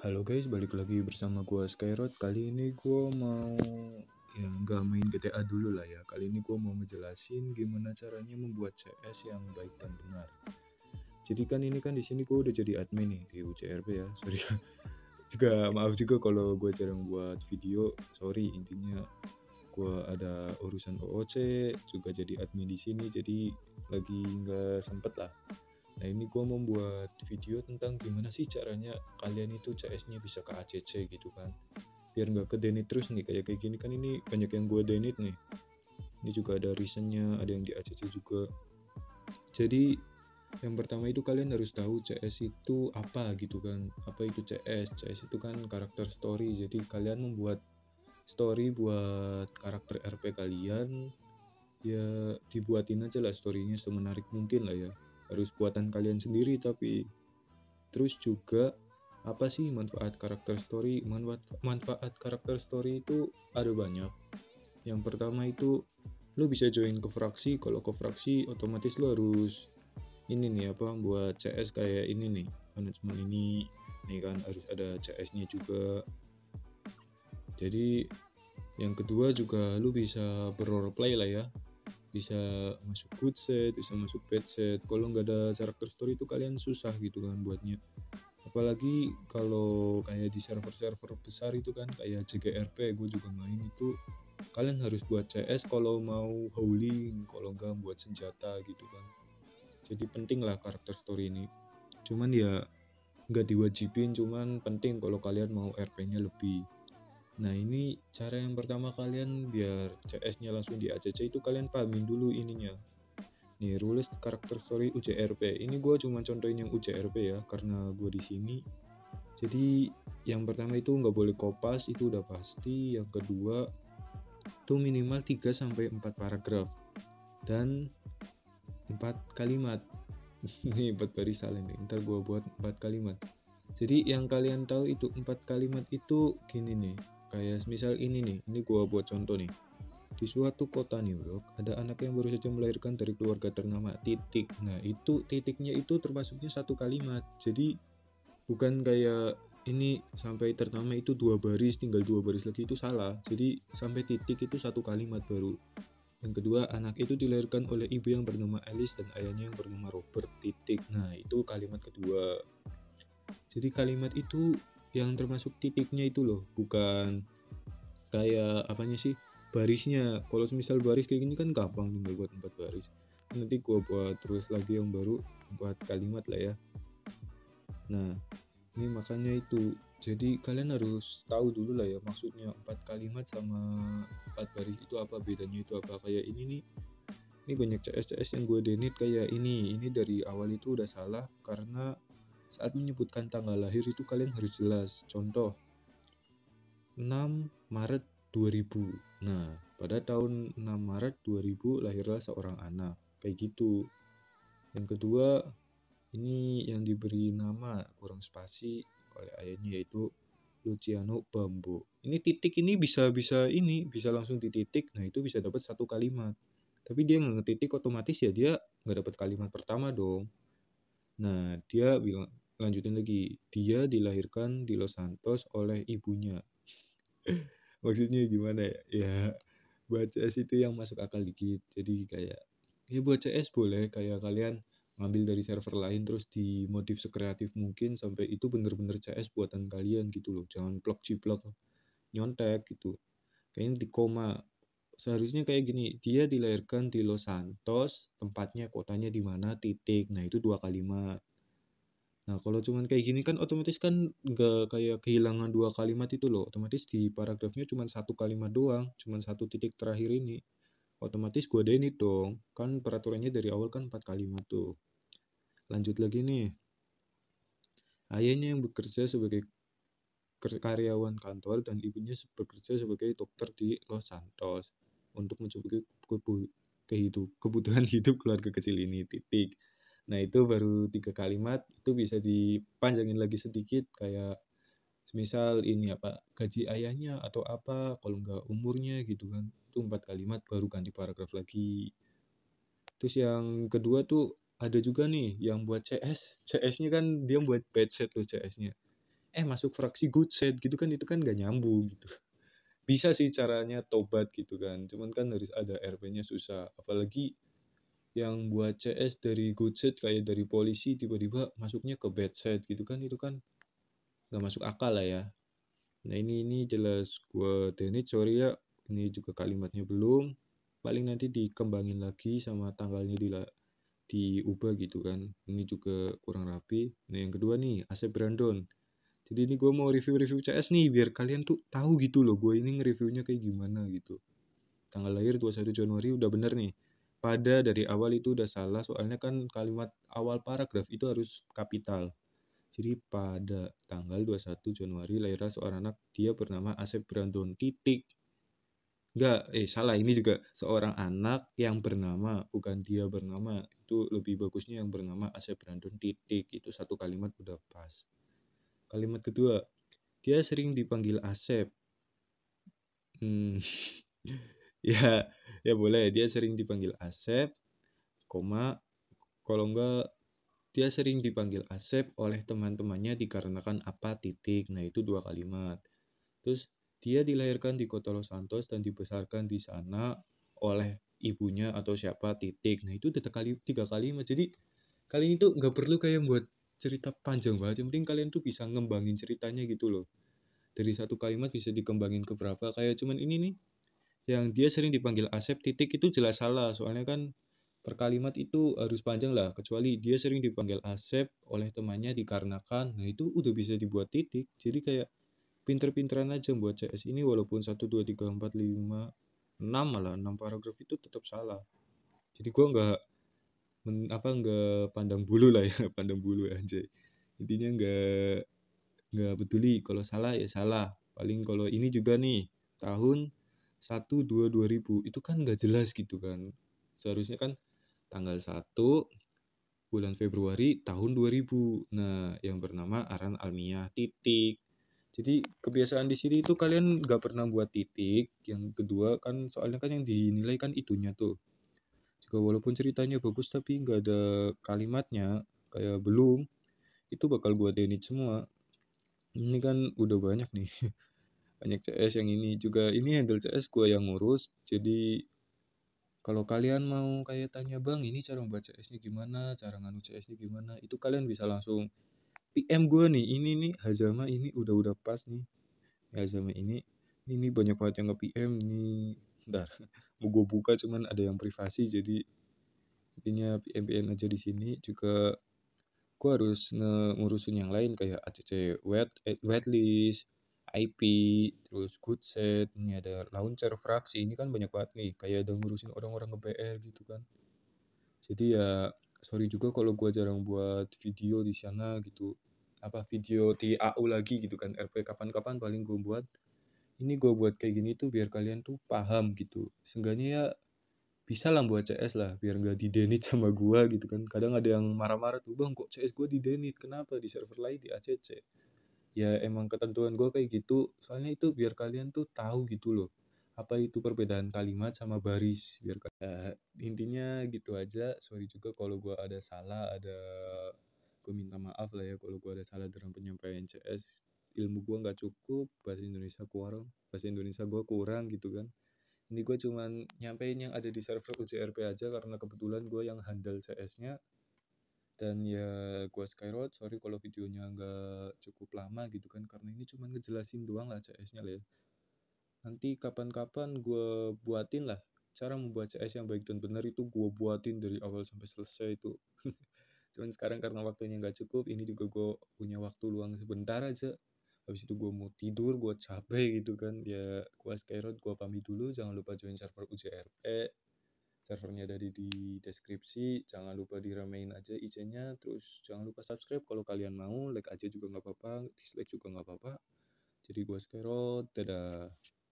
Halo guys, balik lagi bersama gua Skyrod. Kali ini gua mau nggak main GTA dulu lah ya. Kali ini gua mau ngejelasin gimana caranya membuat CS yang baik dan benar. Jadi kan ini kan di sini gua udah jadi admin nih di UCRP ya. Sorry. Juga maaf juga kalau gua jarang buat video. Sorry, intinya gua ada urusan OOC, juga jadi admin di sini, jadi lagi nggak sempet lah. Nah ini gue membuat video tentang gimana sih caranya kalian itu CS-nya bisa ke ACC gitu kan, biar nggak ke denit terus nih. Kayak gini kan ini banyak yang gue denit nih. Ini juga ada reasonnya, ada yang di ACC juga. Jadi yang pertama itu kalian harus tahu CS itu apa gitu kan. Apa itu CS? CS itu kan karakter story. Jadi kalian membuat story buat karakter RP kalian, ya dibuatin aja lah storynya semenarik mungkin lah ya. Harus buatan kalian sendiri tapi. Terus juga apa sih manfaat karakter story? Manfaat karakter story itu ada banyak. Yang pertama itu lo bisa join ke fraksi. Kalau ke fraksi otomatis lo harus ini nih apa, buat CS kayak ini nih, manajemen ini nih kan harus ada CS-nya juga. Jadi yang kedua juga lo bisa berroleplay lah ya, bisa masuk good set, bisa masuk bad set. Kalau nggak ada karakter story itu kalian susah gitu kan buatnya. Apalagi kalau kayak di server-server besar itu kan kayak JGRP, gue juga main itu, kalian harus buat CS kalau mau howling, kalau nggak buat senjata gitu kan. Jadi penting lah karakter story ini. Cuman ya nggak diwajibin, cuman penting kalau kalian mau RP-nya lebih. Nah ini cara yang pertama kalian biar CS-nya langsung di ACC itu kalian pahamin dulu ininya. Nih rules karakter story UCRP. Ini gue cuma contohin yang UCRP ya, karena gue di sini. Jadi yang pertama itu nggak boleh kopas, itu udah pasti. Yang kedua itu minimal 3-4 paragraf dan 4 kalimat. Ini 4 barisan ini, ntar gue buat 4 kalimat. Jadi yang kalian tahu itu 4 kalimat itu gini nih, kayak misal ini nih, ini gue buat contoh nih. Di suatu kota New York, ada anak yang baru saja melahirkan dari keluarga ternama titik. Nah itu titiknya itu termasuknya satu kalimat. Jadi bukan kayak ini sampai ternama itu 2 baris, tinggal 2 baris lagi, itu salah. Jadi sampai titik itu satu kalimat baru. Yang kedua, anak itu dilahirkan oleh ibu yang bernama Alice dan ayahnya yang bernama Robert titik. Nah itu kalimat kedua. Jadi kalimat itu yang termasuk titiknya itu loh, bukan kayak apanya sih, barisnya. Kalau misal baris kayak gini kan gampang, tinggal buat 4 baris. Nanti gua buat terus lagi yang baru 4 kalimat lah ya. Nah ini makanya itu, jadi kalian harus tahu dulu lah ya maksudnya 4 kalimat sama 4 baris itu apa, bedanya itu apa. Kayak ini nih, ini banyak CS yang gue denit kayak ini dari awal itu udah salah, karena saat menyebutkan tanggal lahir itu kalian harus jelas. Contoh 6 Maret 2000. Nah pada tahun 6 Maret 2000 lahirlah seorang anak, kayak gitu. Yang kedua, ini yang diberi nama kurang spasi oleh ayahnya yaitu Luciano Bambo. Ini titik ini bisa langsung dititik. Nah itu bisa dapat satu kalimat. Tapi dia nggak ngetitik, otomatis ya dia nggak dapat kalimat pertama dong. Nah dia bilang, lanjutin lagi, dia dilahirkan di Los Santos oleh ibunya. Maksudnya gimana ya? Ya buat CS itu yang masuk akal dikit. Jadi kayak ya buat CS boleh kayak kalian ngambil dari server lain terus dimodif sekreatif mungkin sampai itu bener-bener CS buatan kalian gitu loh. Jangan plok ciplok nyontek gitu. Kayaknya di koma. Seharusnya kayak gini, dia dilahirkan di Los Santos, tempatnya kotanya di mana titik. Nah itu 2 kalimat. Nah kalau cuman kayak gini kan otomatis kan nggak, kayak kehilangan 2 kalimat itu loh. Otomatis di paragrafnya cuma 1 kalimat doang, cuma 1 titik terakhir ini. Otomatis gue denit dong, kan peraturannya dari awal kan 4 kalimat tuh. Lanjut lagi nih, ayahnya yang bekerja sebagai karyawan kantor dan ibunya bekerja sebagai dokter di Los Santos untuk mencukupi kebutuhan hidup keluarga kecil ini titik. Nah itu baru 3 kalimat, itu bisa dipanjangin lagi sedikit kayak misal ini apa, gaji ayahnya atau apa, kalau nggak umurnya gitu kan. Itu 4 kalimat baru ganti paragraf lagi. Terus yang kedua tuh ada juga nih yang buat CS. CS-nya kan dia buat bad set loh CS-nya. masuk fraksi Goodset gitu kan, itu kan nggak nyambung gitu. Bisa sih caranya tobat gitu kan, cuman kan harus ada RP-nya susah. Apalagi yang buat CS dari Goodset kayak dari polisi tiba-tiba masuknya ke Badset gitu kan, itu kan nggak masuk akal lah ya. Nah ini jelas gue delete, sorry ya, ini juga kalimatnya belum, paling nanti dikembangin lagi sama tanggalnya diubah gitu kan, ini juga kurang rapi. Nah yang kedua nih, Asep Brandon. Jadi ini gue mau review-review CS nih, biar kalian tuh tahu gitu loh, gue ini nge-reviewnya kayak gimana gitu. Tanggal lahir 21 Januari udah bener nih. Pada dari awal itu udah salah, soalnya kan kalimat awal paragraf itu harus kapital. Jadi pada tanggal 21 Januari lahirlah seorang anak, dia bernama Asep Brandon, titik. Enggak, salah, ini juga seorang anak yang bernama, bukan dia bernama. Itu lebih bagusnya yang bernama Asep Brandon, titik. Itu satu kalimat udah pas. Kalimat kedua, dia sering dipanggil Asep. Hmm, ya, ya boleh. Dia sering dipanggil Asep, koma, kalau enggak dia sering dipanggil Asep oleh teman-temannya dikarenakan apa, titik. Nah, itu dua kalimat. Terus dia dilahirkan di kota Los Santos dan dibesarkan di sana oleh ibunya atau siapa, titik. Nah, itu udah tiga kalimat. Jadi kalian itu nggak perlu kayak buat cerita panjang banget. Yang penting kalian tuh bisa ngembangin ceritanya gitu loh. Dari satu kalimat bisa dikembangin ke berapa. Kayak cuman ini nih, yang dia sering dipanggil Asep, titik, itu jelas salah. Soalnya kan per kalimat itu harus panjang lah. Kecuali dia sering dipanggil Asep oleh temannya dikarenakan. Nah, itu udah bisa dibuat titik. Jadi kayak pinter-pinteran aja buat CS ini, walaupun 1, 2, 3, 4, 5, 6 malah 6 paragraf itu tetap salah. Jadi gua nggak pandang bulu lah ya, pandang bulu aja. Intinya nggak peduli kalau salah ya salah. Paling kalau ini juga nih, tahun 1, 2, 2000 itu kan nggak jelas gitu kan. Seharusnya kan tanggal 1 bulan Februari tahun 2000. Nah, yang bernama Aran Almiah, titik. Jadi kebiasaan di sini itu kalian nggak pernah buat titik. Yang kedua kan soalnya kan yang dinilai kan itunya tuh. Juga walaupun ceritanya bagus tapi nggak ada kalimatnya, kayak belum, itu bakal gua delete semua. Ini kan udah banyak nih. Banyak CS yang ini juga, ini handle CS gua yang ngurus. Jadi kalau kalian mau kayak tanya, "Bang, ini cara membuat CS-nya gimana? Cara nganu CS-nya gimana?" Itu kalian bisa langsung PM gue nih. Ini nih Hazama ini udah pas nih. Hazama ini banyak banget yang nge-PM nih. Bentar, mau gue buka cuman ada yang privasi, jadi intinya PM aja di sini. Juga gue harus ngurusin yang lain kayak ACC waitlist, IP, terus good set, ini ada launcher fraksi, ini kan banyak banget nih, kayak ada ngurusin orang-orang nge-BL gitu kan. Jadi ya sorry juga kalau gue jarang buat video di sana gitu, apa video di AU lagi gitu kan, RP kapan-kapan paling gue buat. Ini gue buat kayak gini tuh biar kalian tuh paham gitu. Seenggaknya ya bisa lah buat CS lah, biar nggak didenit sama gue gitu kan. Kadang ada yang marah-marah tuh, "Bang, kok CS gue didenit? Kenapa di server lain di ACC?" Ya emang ketentuan gue kayak gitu, soalnya itu biar kalian tuh tahu gitu loh. Apa itu perbedaan kalimat sama baris, biar intinya gitu aja. Sorry juga kalau gue ada salah, gue minta maaf lah ya kalau gue ada salah dalam penyampaian CS. Ilmu gue nggak cukup, bahasa Indonesia gue kurang gitu kan. Ini gue cuman nyampein yang ada di server UJRP aja karena kebetulan gue yang handle CS-nya. Dan ya gue Skyroad, sorry kalau videonya nggak cukup lama gitu kan, karena ini cuma ngejelasin doang lah CS-nya lah ya. Nanti kapan-kapan gue buatin lah cara membuat CS yang baik dan benar, itu gue buatin dari awal sampai selesai itu. Cuman sekarang karena waktunya nggak cukup, ini juga gue punya waktu luang sebentar aja. Habis itu gue mau tidur, gue capek gitu kan. Ya gue Skyroad, gue pamit dulu. Jangan lupa join server UJRP. Servernya ada di deskripsi. Jangan lupa diramein aja IG-nya. Terus jangan lupa subscribe kalau kalian mau. Like aja juga nggak apa-apa. Dislike juga nggak apa-apa. Jadi gue Skyroad. Dadah.